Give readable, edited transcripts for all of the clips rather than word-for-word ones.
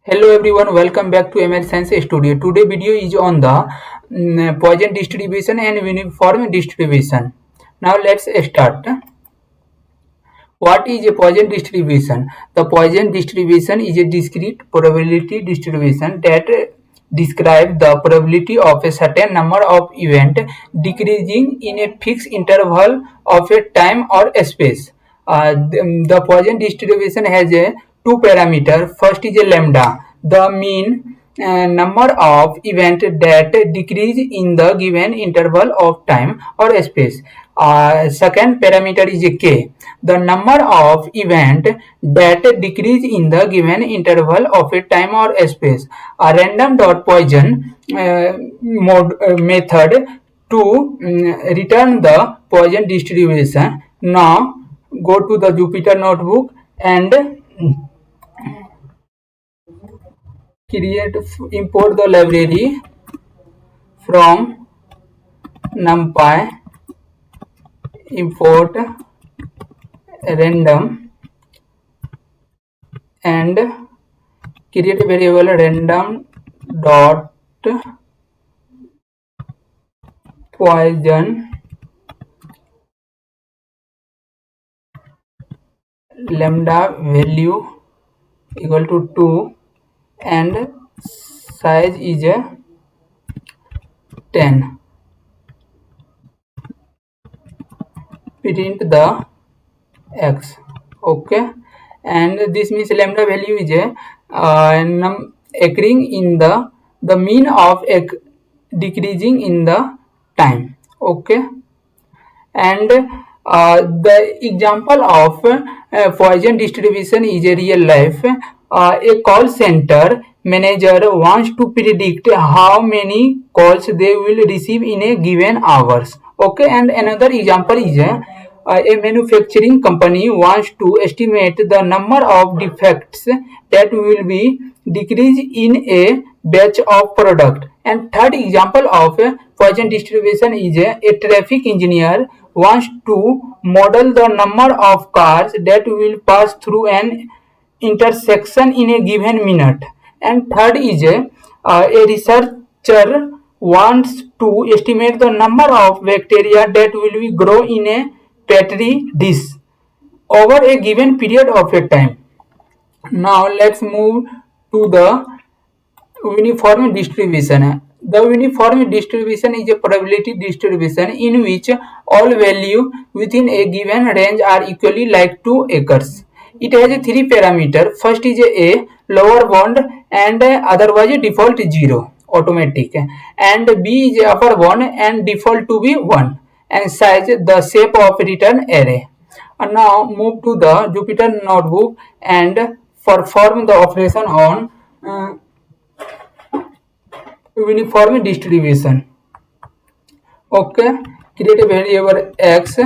Hello everyone, welcome back to ML Science Studio. Today video is on the Poisson distribution and uniform distribution. Now let's start. What is a Poisson distribution? The Poisson distribution is a discrete probability distribution that describes the probability of a certain number of events decreasing in a fixed interval of a time or a space. The Poisson distribution has a two parameter. First is a lambda, the mean number of events that decrease in the given interval of time or space. Second parameter is a k, the number of events that decrease in the given interval of a time or a space. A random dot Poisson method to return the Poisson distribution. Now go to the Jupyter notebook and import the library from NumPy, import random and create a variable random dot Poisson lambda value equal to 2 and size is 10. Print the x. Okay, and this means lambda value is occurring in the mean of decreasing in the time. Okay, and the example of Poisson distribution is a real life. A call center manager wants to predict how many calls they will receive in a given hours. Okay, and another example is a manufacturing company wants to estimate the number of defects that will be decreased in a batch of product. And third example of Poisson distribution is a traffic engineer wants to model the number of cars that will pass through an intersection in a given minute. And third is a researcher wants to estimate the number of bacteria that will be grow in a petri dish over a given period of a time. Now let's move to the uniform distribution. The uniform distribution is a probability distribution in which all values within a given range are equally like to occurs. It has a three parameter. First is a lower bound and otherwise default 0 automatic, and b is upper bound and default to be 1, and size the shape of return array. And now move to the Jupyter notebook and perform the operation on uniform distribution. Okay, create a variable x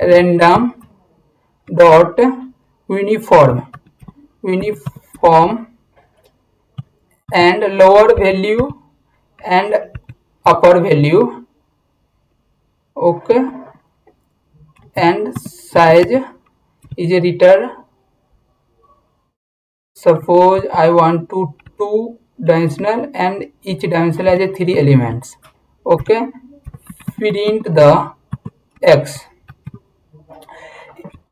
random dot uniform and lower value and upper value. Okay, and size is a return. Suppose I want to two dimensional and each dimension has a three elements. Okay, print the x.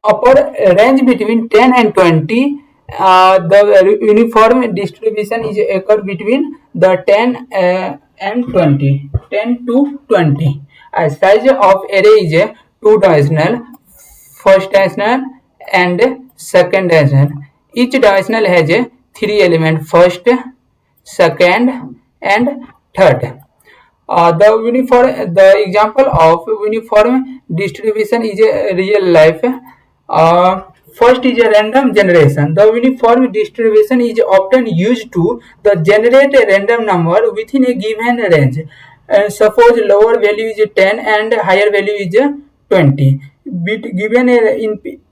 Upper range between 10 and 20. The uniform distribution is occur between the 10 and 20, 10 to 20. Size of array is two dimensional, first dimensional and second dimensional. Each dimensional has a three element, first, second and third. The example of uniform distribution is a real life. First is a random generation. The uniform distribution is often used to generate a random number within a given range. Suppose lower value is 10 and higher value is 20. Given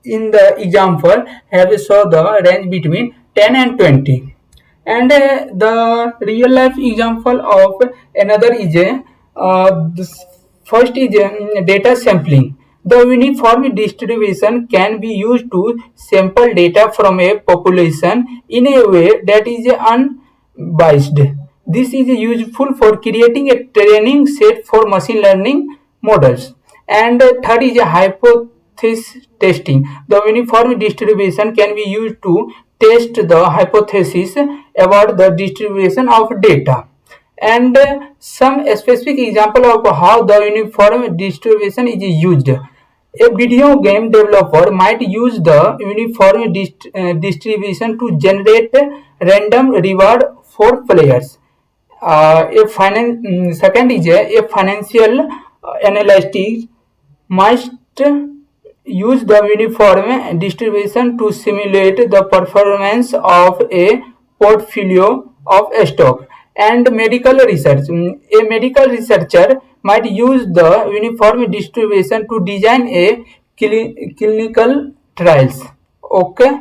in the example, have shown the range between 10 and 20. And the real life example of another is first is data sampling. The uniform distribution can be used to sample data from a population in a way that is unbiased. This is useful for creating a training set for machine learning models. And third is a hypothesis testing. The uniform distribution can be used to test the hypothesis about the distribution of data. And some specific example of how the uniform distribution is used. A video game developer might use the uniform distribution to generate random reward for players. Second is a financial analyst must use the uniform distribution to simulate the performance of a portfolio of stock. And medical research. A medical researcher might use the uniform distribution to design a clinical trials. Okay.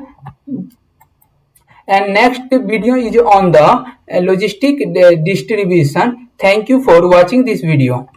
And next video is on the logistic distribution. Thank you for watching this video.